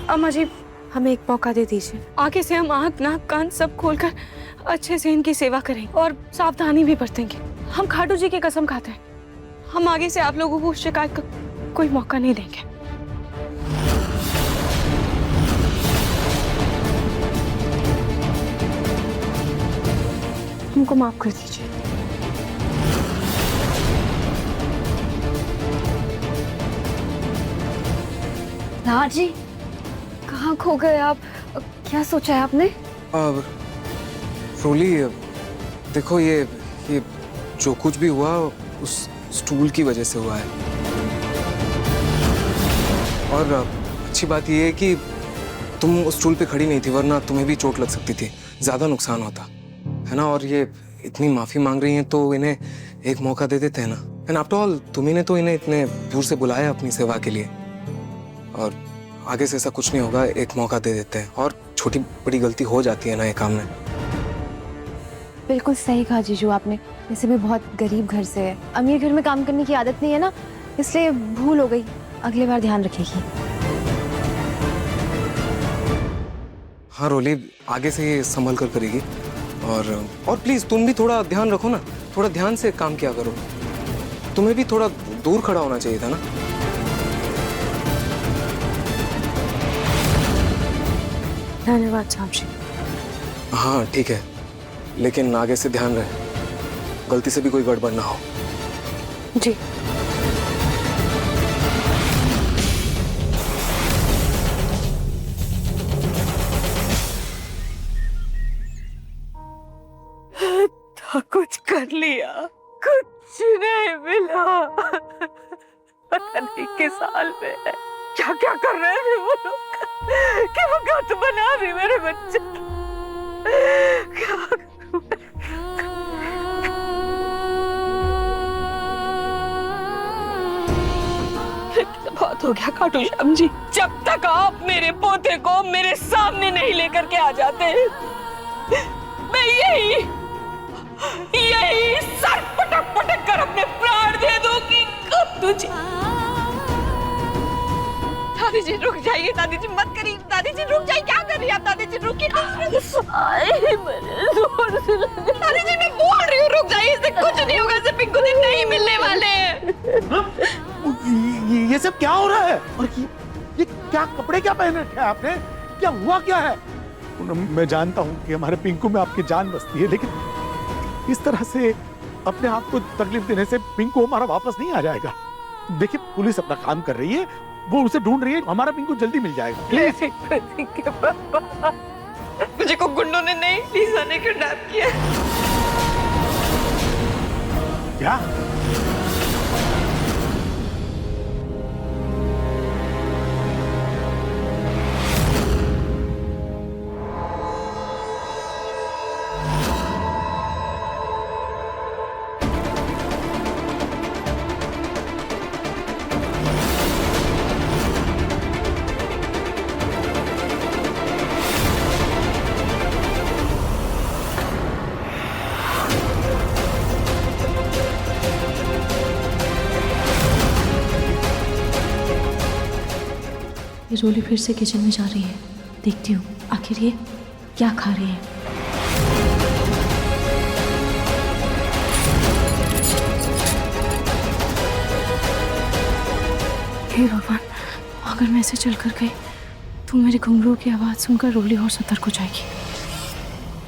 अम्मा जी, हमें एक मौका दे दीजिए। आगे से हम आँख नाक कान सब खोलकर अच्छे से इनकी सेवा करेंगे और सावधानी भी बरतेंगे। हम खाटू जी की कसम खाते हैं, हम आगे से आप लोगों को शिकायत का कोई मौका नहीं देंगे। हमको माफ कर दीजिए। राज जी, कहाँ खो गए आप? क्या सोचा है आपने? रोली, देखो ये जो कुछ भी हुआ उस स्टूल की वजह से हुआ है। और अच्छी बात ये है कि तुम उस स्टूल पे खड़ी नहीं थी, वरना तुम्हें भी चोट लग सकती थी, ज्यादा नुकसान होता है ना। और ये इतनी माफी मांग रही हैं तो इन्हें एक मौका दे देते हैं ना। एंड आफ्टर ऑल तुम्ही ने तो इन्हें इतने दूर से बुलाया अपनी सेवा के लिए, और आगे से ऐसा कुछ नहीं होगा, एक मौका दे देते हैं। और छोटी बड़ी गलती हो जाती है ना ये काम में। बिल्कुल सही कहा जीजू आपने। वैसे भी बहुत गरीब घर से है, अमीर घर में काम करने की आदत नहीं है ना, इसलिए भूल हो गई। अगली बार ध्यान रखेगी। हाँ रोली, आगे से ये संभल कर करेगी। और प्लीज तुम भी थोड़ा ध्यान रखो ना, थोड़ा ध्यान से काम किया करो। तुम्हें भी थोड़ा दूर खड़ा होना चाहिए था ना। धन्यवाद साहब जी। हाँ ठीक है, लेकिन आगे से ध्यान रहे, गलती से भी कोई गड़बड़ ना हो। जी। तो कुछ कर लिया, कुछ नहीं मिला। पता नहीं किस हाल में है, क्या क्या कर रहे थे वो लोग, कि वो गट बना भी मेरे बच्चे। क्या बहुत हो गया खाटू श्याम जी, जब तक आप मेरे पोते को मेरे सामने नहीं लेकर के आ जाते, मैं यही सर पटक पटक कर अपने प्राण दे दूंगी खाटू जी। दादी जी रुक जाइए, दादी जी मत करिए, दादी जी रुक जाइए, क्या कर रही है आप? दादी जी रुकिए। दादी जी मैं बोल रही हूँ रुक जाइए, इससे कुछ नहीं होगा, इसे पिंकू दिन नहीं मिलने वाले। ये सब क्या हो रहा है? और ये क्या कपड़े क्या पहन रखे हैं आपने? क्या हुआ क्या है? मैं जानता हूँ कि हमारे पिंकू में आपकी जान बसती है, लेकिन इस तरह से अपने आप को तकलीफ देने से पिंकू हमारा वापस नहीं आ जाएगा। देखिए पुलिस अपना काम कर रही है, वो उसे ढूंढ रही है, हमारा पिंकू जल्दी मिल जाएगा। प्लीज। मुझे को गुंडों ने नहीं, लीजा ने किडनैप किया। क्या? रोली फिर से किचन में जा रही है, देखती हूँ आखिर ये क्या खा रही है। हे भगवान, अगर मैं ऐसे चल कर गई तो मेरे घुंघरू की आवाज सुनकर रोली और सतर्क हो जाएगी।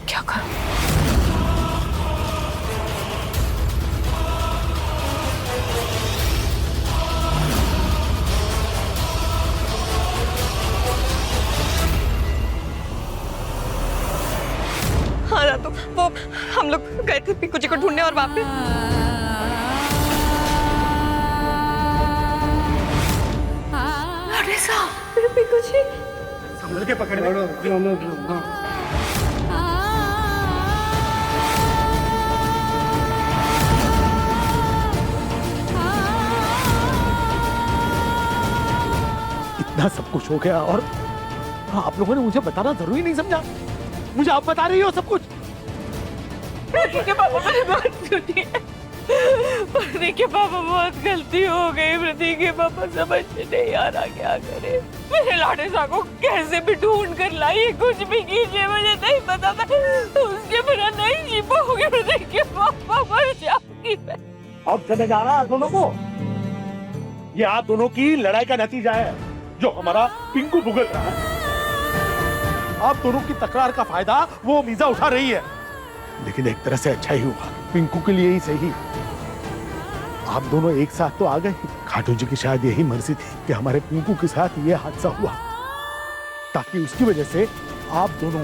क्या करूं? हाँ तो वो हम लोग गए थे पिंकू जी को ढूंढने, और वहाँ पे पिंकू जी संभल के पकड़। इतना सब कुछ हो गया और आप लोगों ने मुझे बताना जरूरी नहीं समझा? मुझे आप बता रही हो सब कुछ। ठीक है पापा, मेरी बात सुनिए। प्रतीक के पापा बहुत गलती हो गई। प्रतीक के पापा समझ में नहीं आ रहा क्या करे। मेरे लाडे सा को कैसे भी ढूंढ कर लाइए, कुछ भी कीजिए, मुझे नहीं पता। मैं उसके बिना नहीं जी पाऊंगी। प्रतीक के पापा मर जाऊंगी मैं। अब समझ आ रहा है दोनों को? ये आप दोनों की लड़ाई का नतीजा है जो हमारा पिंकू भुगत रहा है। आप दोनों की तकरार का फायदा वो मीजा उठा रही है, लेकिन एक तरह से अच्छा ही हुआ, पिंकू के लिए ही सही। आप दोनों एक साथ तो आ गए। खाटू जी की शायद यही मर्जी थी कि हमारे पिंकू के साथ ये हादसा हुआ, ताकि उसकी वजह से आप दोनों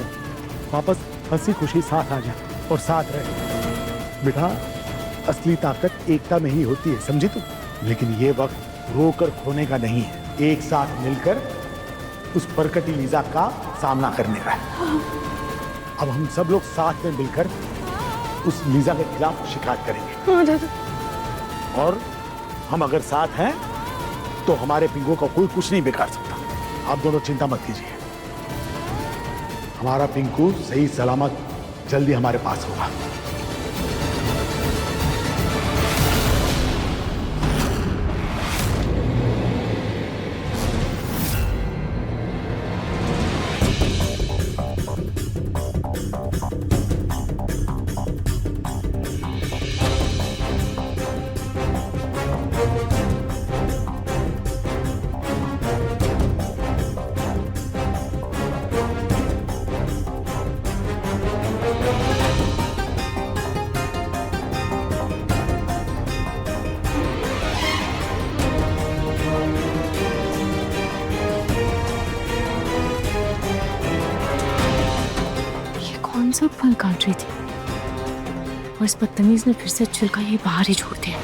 वापस हंसी खुशी साथ आ जाए और साथ रहे। बेटा, असली ताकत एकता में ही होती है, समझी तू? लेकिन ये वक्त रोकर खोने का नहीं है, एक साथ मिलकर उस परकटी लीजा का सामना करने का है। अब हम सब लोग साथ में मिलकर उस लीजा के खिलाफ शिकायत करेंगे। और हम अगर साथ हैं तो हमारे पिंकू का कोई कुछ नहीं बिगाड़ सकता। आप दोनों चिंता मत कीजिए, हमारा पिंकू सही सलामत जल्दी हमारे पास होगा। कौन सा फल काट रही थी और इस बदतमीज ने फिर से छिलका ये बाहर ही छोड़ दिया।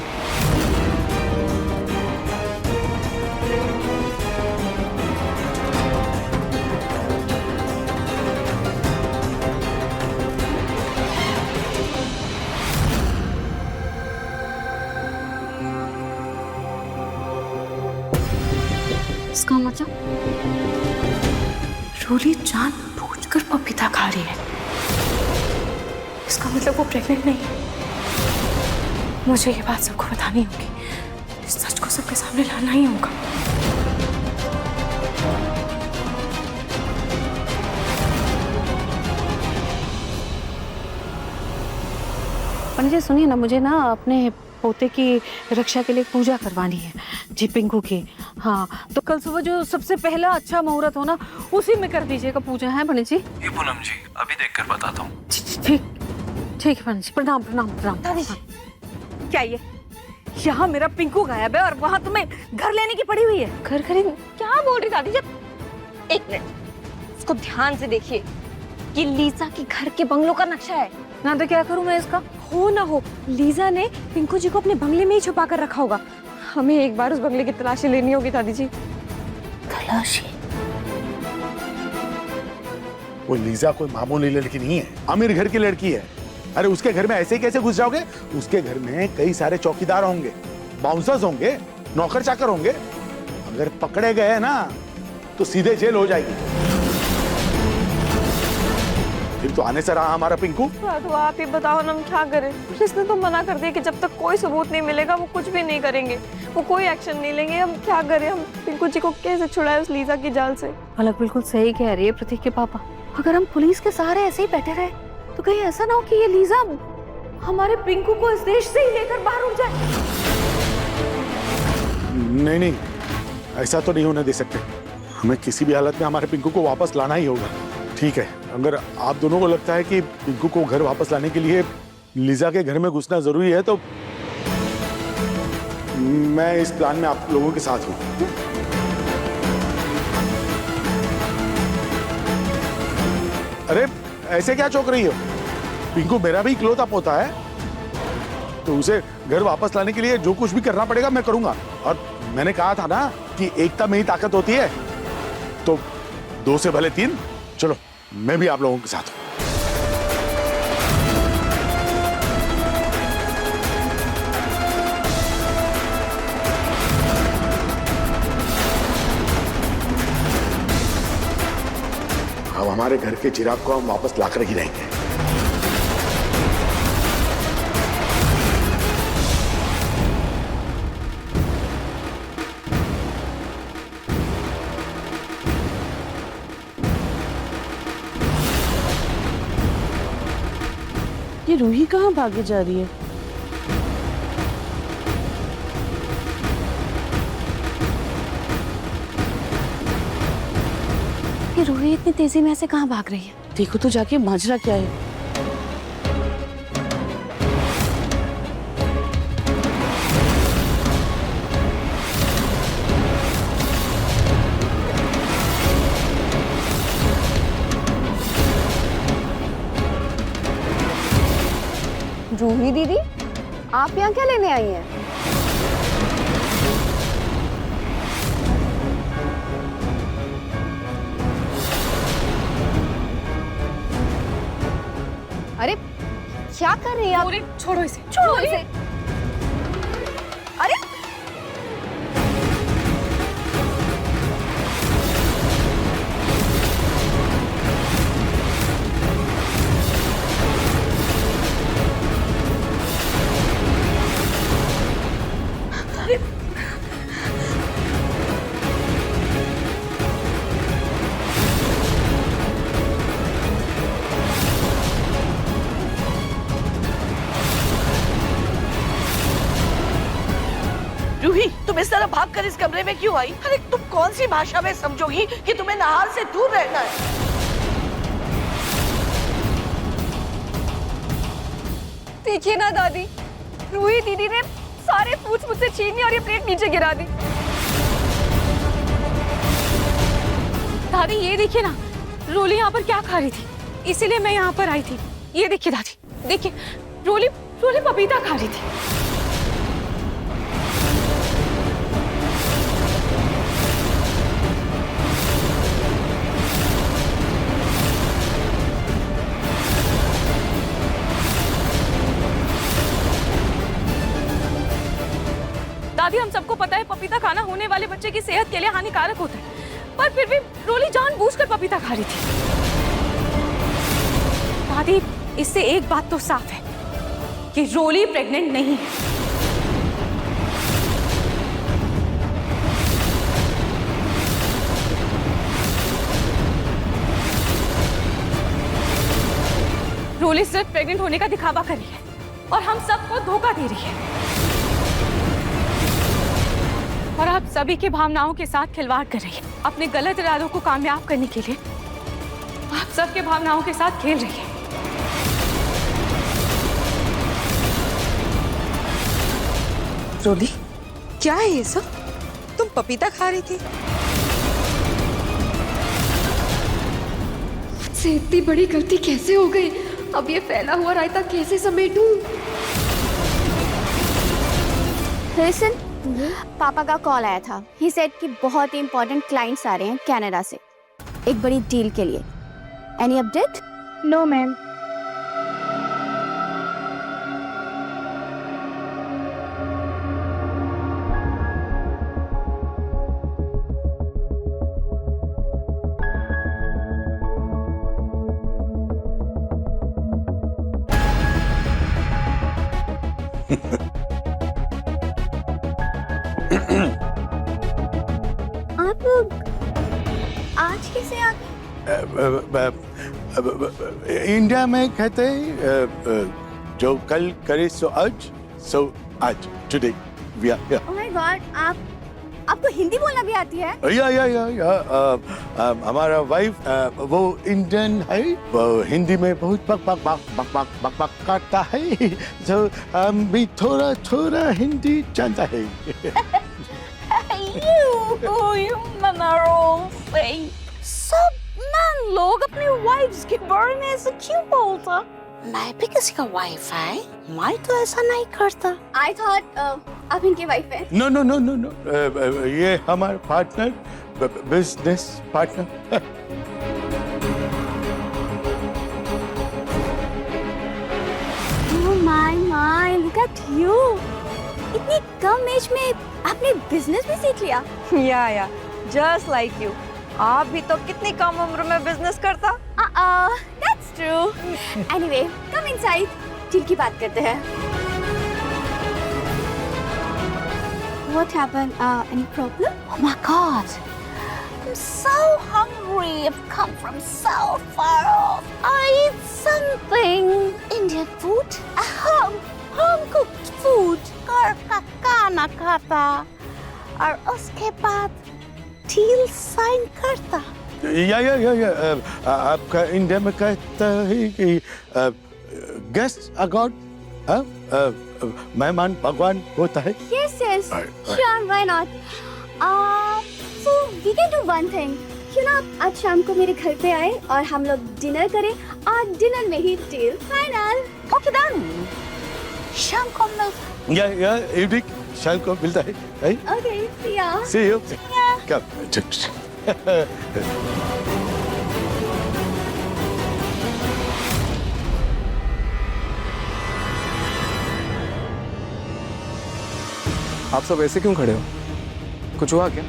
इसका मतलब रोली जानबूझकर पपीता खा रही है। इसका मतलब वो प्रेग्नेंट नहीं है। मुझे ये बात सबको बतानी होगी, इस सच को सबके सामने लाना ही होगा। पंडित जी सुनिए ना, मुझे ना अपने पोते की रक्षा के लिए पूजा करवानी है जी, पिंकू की। हाँ, तो कल सुबह जो सबसे पहला अच्छा मुहूर्त हो ना, उसी में कर दीजिएगा पूजा। है पंडित जी? ये पूनम जी, अभी देखकर बताता हूँ। ठीक ठीक है पंडित जी, प्रणाम प्रणाम प्रणाम। दादी जी, क्या ये यहाँ मेरा पिंकू गायब है और वहाँ तुम्हें घर लेने की पड़ी हुई है? घर खरीद? क्या बोल रही दादी? जब एक मिनट, इसको ध्यान से देखिए, ये लीजा की घर के बंगलों का नक्शा है ना। तो क्या करूँ मैं इसका? हो ना हो, लीजा ने पिंकू जी को अपने बंगले में ही छुपा कर रखा होगा। हमें एक बार उस बंगले की तलाशी लेनी होगी दादी जी। तलाशी? वो लीजा कोई मामूली लड़की नहीं है, अमीर घर की लड़की है। अरे उसके घर में ऐसे ही कैसे घुस जाओगे? उसके घर में कई सारे चौकीदार होंगे, बाउंसर्स होंगे, नौकर चाकर होंगे। अगर पकड़े गए ना तो सीधे जेल हो जाएगी। फिर तो आने से रहा हमारा पिंकू। तो आप ही बताओ ना, हम क्या करें? पुलिस ने तो मना कर दिया कि जब तक कोई सबूत नहीं मिलेगा वो कुछ भी नहीं करेंगे, वो कोई एक्शन नहीं लेंगे। हम क्या करें? हम पिंकू जी को कैसे छुड़ाएं उस लीजा की जाल से? अलग बिल्कुल सही कह रही है प्रतीक के पापा। अगर हम पुलिस के सहारे ऐसे ही बैठे रहे तो कहीं ऐसा ना हो कि ये लीजा हमारे पिंकू को इस देश से ही लेकर बाहर उड़ जाए। नहीं नहीं, ऐसा तो नहीं होने दे सकते। हमें किसी भी हालत में हमारे पिंकू को वापस लाना ही होगा। ठीक है, अगर आप दोनों को लगता है कि पिंकू को घर वापस लाने के लिए लीजा के घर में घुसना जरूरी है तो मैं इस प्लान में आप लोगों के साथ हूं। अरे ऐसे क्या चौंक रही हो? पिंकू मेरा भी इकलौता पोता है, तो उसे घर वापस लाने के लिए जो कुछ भी करना पड़ेगा मैं करूंगा। और मैंने कहा था ना कि एकता में ही ताकत होती है, तो 2 से भले 3। चलो मैं भी आप लोगों के साथ हूं। अब हमारे घर के चिराग को हम वापस लाकर ही रहेंगे। ये रूही कहाँ भागे जा रही है? ये रूही इतनी तेजी में ऐसे कहाँ भाग रही है? देखो तो जाके माजरा क्या है। रूही दीदी, आप यहाँ क्या लेने आई हैं? अरे क्या कर रही हैं आप? छोड़ो इसे। छोड़ो इसे। अरे रूही, तुम इस तरह भागकर इस कमरे में क्यों आई? अरे तुम कौन सी भाषा में समझोगी कि तुम्हें नहार से दूर रहना है? देखिए ना दादी, रूही दीदी ने सारे फूड्स मुझसे छीन लिए और ये प्लेट नीचे गिरा दी। दादी ये देखिए ना, रोली यहाँ पर क्या खा रही थी, इसीलिए मैं यहाँ पर आई थी। ये देखिए दादी, देखिए रोली रोली पपीता खा रही थी। दादी हम सबको पता है पपीता खाना होने वाले बच्चे की सेहत के लिए हानिकारक होता है, पर फिर भी रोली जानबूझकर पपीता खा रही थी। दादी इससे एक बात तो साफ है कि रोली प्रेग्नेंट नहीं है। रोली सिर्फ प्रेग्नेंट होने का दिखावा कर रही है और हम सबको धोखा दे रही है, और आप सभी की भावनाओं के साथ खिलवाड़ कर रही है। अपने गलत इरादों को कामयाब करने के लिए आप सबके भावनाओं के साथ खेल रही है। रोली, क्या है ये सब? तुम पपीता खा रही थी? मुझसे इतनी बड़ी गलती कैसे हो गई? अब ये फैला हुआ रायता कैसे समेटूं? लिसन, पापा का कॉल आया था। ही सेड कि बहुत ही इंपॉर्टेंट क्लाइंट्स आ रहे हैं कनाडा से एक बड़ी डील के लिए। Any update? No ma'am. आप लोग आज कैसे आ गए? इंडिया में कहते हैं जो कल करे सो आज today we are here. Oh my god, आपको हिंदी बोलना भी आती है? या हमारा वाइफ वो इंडियन है, वो हिंदी में बहुत बक करता है, तो हम भी थोड़ा थोड़ा हिंदी जानता है। You men are all fake. सब मैन लोग अपनी वाइफ्स के बारे में ऐसे क्यों बोलता? मैं भी किसी का वाइफ है, मैं तो ऐसा नहीं करता। आई थॉट आप इनकी वाइफ हैं। नो, ये हमारा partner, business partner. Oh my, look at you. इतनी कम एज में आपने बिजनेस भी सीख लिया। या जस्ट लाइक यू। आप भी तो कितनी कम उम्र में बिजनेस करता। That's true. Anyway, come inside, deal की बात करते हैं। What happened? Any problem? Oh my God, I'm so hungry. I've come from so far off. I eat something. Indian food? Home cooked food. घर का खाना खाता और उसके बाद डील साइन करता। या आपका इंडिया में कहता है कि गेस्ट अ गॉड, मेहमान भगवान होता है। Yes, yes. Sure, why not? So we can do one thing. क्यों ना आज शाम को मेरे घर पे आए और हम लोग डिनर करें और डिनर में ही डील फाइनल। Okay done. शाम को मिलते हैं। या इवनिंग शाम को मिलता है। Okay, see ya. See you. Come. आप सब ऐसे क्यों खड़े हो? कुछ हुआ क्या?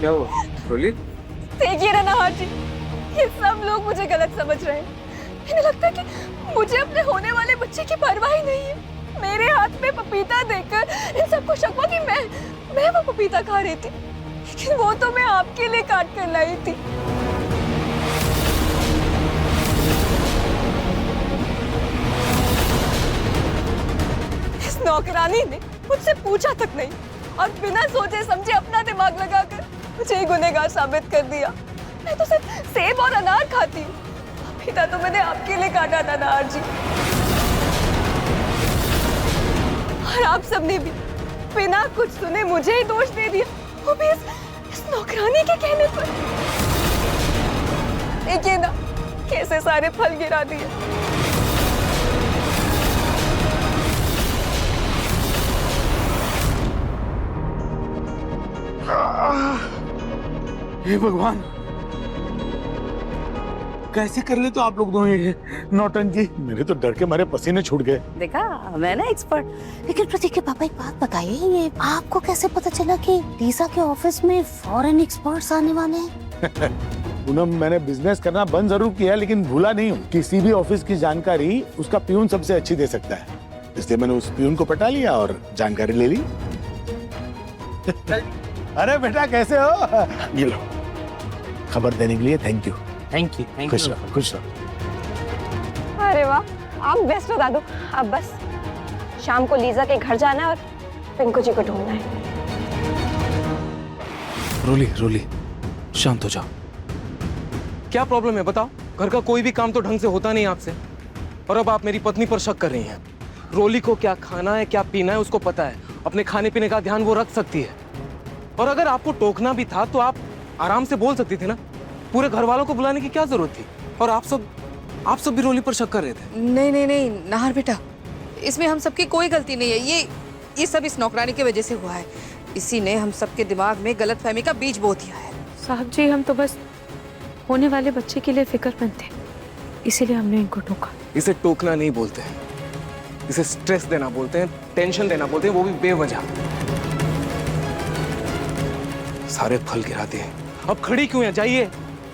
क्या हुआ रोली? देखिए ना नहार जी, ये सब लोग मुझे गलत समझ रहे हैं। इन्हें लगता है कि मुझे अपने होने वाले बच्चे की परवाह ही नहीं है। मेरे हाथ में पपीता देखकर इन सबको शक हुआ कि मैं वो पपीता खा रही थी, लेकिन वो तो मैं आपके लिए काट कर लाई थी। इस नौकरानी ने मुझसे पूछा तक नहीं और बिना सोचे समझे अपना दिमाग लगाकर मुझे ही गुनहगार साबित कर दिया। मैं तो सिर्फ सेब और अनार खाती हूँ, पपीता तो मैंने आपके लिए काटा था नहार जी। और आप सबने भी बिना कुछ सुने मुझे ही दोष दे दिया, वो भी इस नौकरानी के कहने पर। देखिए ना कैसे सारे फल गिरा दिए। हे भगवान, कैसे कर ले तो आप लोग दोनों ये नौटंकी। मेरे तो डर के मारे पसीने छूट गए। देखा मैं ना एक्सपर्ट। लेकिन प्रतीक के पापा एक बात बताइए, ये आपको कैसे पता चला कि लीजा के ऑफिस में फॉरेन एक्सपर्ट्स आने वाले हैं? पूनम, मैंने बिजनेस करना बंद जरूर किया लेकिन भूला नहीं हूँ। किसी भी ऑफिस की जानकारी उसका प्यून सबसे अच्छी दे सकता है, इसलिए मैंने उस प्यून को पटा लिया और जानकारी ले ली। अरे बेटा कैसे हो? ये लो, खबर देने के लिए थैंक यू। Thank you. खुश रहो, खुश रहो। अरे वाह, आप बेस्ट बता दो। अब बस शाम को लीजा के घर जाना है और पिंकू जी को ढूंढना है। रोली रोली शांत हो जाओ। क्या प्रॉब्लम है बताओ? घर का कोई भी काम तो ढंग से होता नहीं आपसे, और अब आप मेरी पत्नी पर शक कर रही हैं। रोली को क्या खाना है क्या पीना है उसको पता है, अपने खाने पीने का ध्यान वो रख सकती है। और अगर आपको टोकना भी था तो आप आराम से बोल सकती थी ना, पूरे घर वालों को बुलाने की क्या जरूरत थी? और आप सब भी रोली पर शक कर रहे थे। नहीं नहीं नहीं नाहर बेटा, इसमें हम सबकी कोई गलती नहीं है। ये सब इस नौकरानी की वजह से हुआ है। इसी ने हम सबके दिमाग में गलतफहमी का बीज बो दिया है। साहब जी, हम तो बस होने वाले बच्चे के लिए फिक्रमंद थे, इसीलिए हमने इनको टोका। इसे टोकना नहीं बोलते हैं, इसे स्ट्रेस देना बोलते हैं, टेंशन देना बोलते हैं, वो भी बेवजह। सारे फल गिरा दिए। अब खड़ी क्यों है? जाइए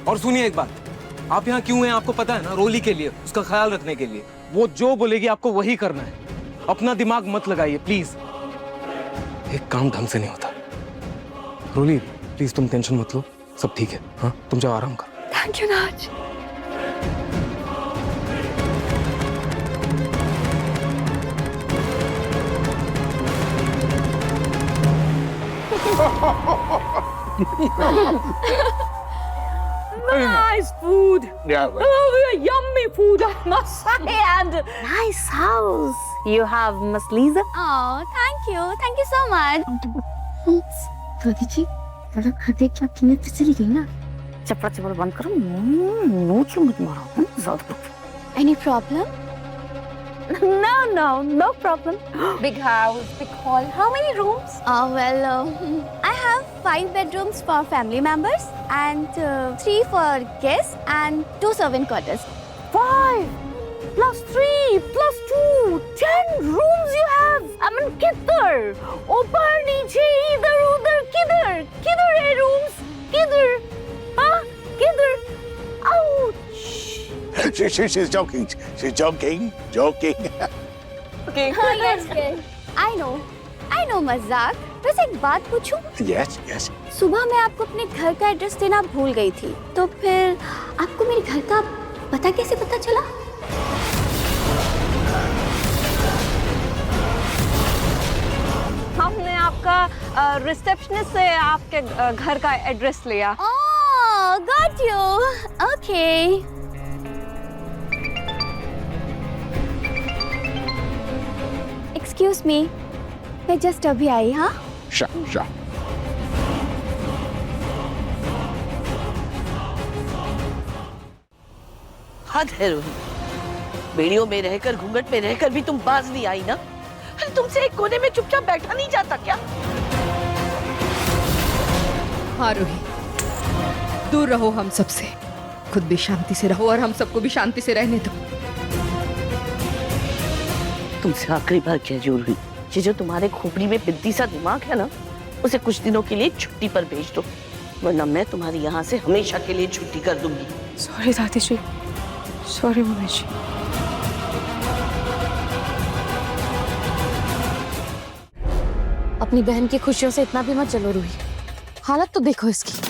और सुनिए एक बात, आप यहाँ क्यों हैं आपको पता है ना? रोली के लिए, उसका ख्याल रखने के लिए। वो जो बोलेगी आपको वही करना है। अपना दिमाग मत लगाइए प्लीज। एक काम ढंग से नहीं होता। रोली प्लीज तुम टेंशन मत लो, सब ठीक है। हाँ तुम जाओ आराम करो। थैंक यू नाज। Nice food. Yeah. Oh, yummy food, I must say, and nice house you have, Miss Lisa. Oh, thank you so much. दादी जी, जरा घर देख के आपकी नींद चली गई ना? चपड़ा चपड़ा बंद करो, मुंह क्यों मत मारो? ज़्यादा। Any problem? No problem. Big house, big hall. How many rooms? I have 5 bedrooms for family members and 3 for guests and 2 servant quarters. 5 plus 3 plus 2, 10 rooms you have. I mean, किधर? ऊपर नीचे इधर उधर किधर है rooms? किधर? हाँ किधर? Ouch! She's joking. She's joking. Yes. I know मजाक. वैसे एक बात पूछूं? Yes yes. सुबह मैं आपको अपने घर का एड्रेस देना भूल गई थी, तो फिर आपको मेरे घर का पता कैसे पता चला? हमने आपका रिसेप्शनिस्ट से आपके घर का एड्रेस लिया। Oh, got you. Okay. Excuse me, मैं जस्ट अभी आई। हाँ, हद है रोहित, बेड़ियों में रहकर घूंघट में रहकर भी तुम बाज नहीं आई ना। अरे तुमसे एक कोने में चुपचाप बैठा नहीं जाता क्या? हाँ रोही, दूर रहो हम सबसे, खुद भी शांति से रहो और हम सबको भी शांति से रहने दो। तुमसे आखिरी बार कह रही हुई, ये जो तुम्हारे खोपड़ी में बिद्दी सा दिमाग है ना, उसे कुछ दिनों के लिए छुट्टी पर भेज दो, वरना मैं तुम्हारी यहाँ से हमेशा के लिए छुट्टी कर दूंगी। सॉरी दादी जी, सॉरी मम्मी जी। अपनी बहन की खुशियों से इतना भी मत जलो रूही, हालत तो देखो इसकी।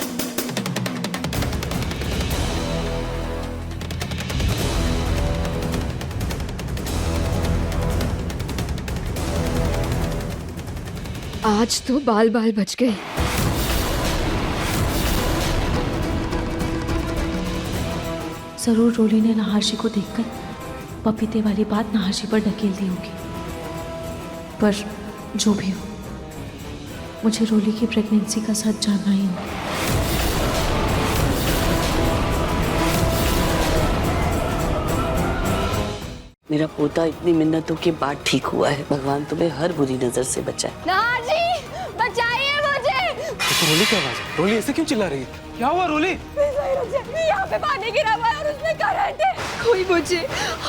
आज तो बाल बाल बच गए। जरूर रोली ने नहाशी को देखकर पपीते वाली बात नहाशी पर ढकेल दी होगी, पर जो भी हो, मुझे रोली की प्रेगनेंसी का सच जानना ही होगा। मेरा पोता इतनी मिन्नतों के बाद ठीक हुआ है, भगवान तुम्हें हर बुरी नजर से बचाए। नाजी, बचाइए मुझे। रोली क्या आवाज है? रोली ऐसे क्यों चिल्ला रही है? क्या हुआ रोली? यहाँ पे पानी गिरा हुआ है और उसमें करंट है। कोई मुझे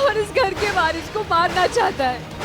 और इस घर के वारिस को मारना चाहता है।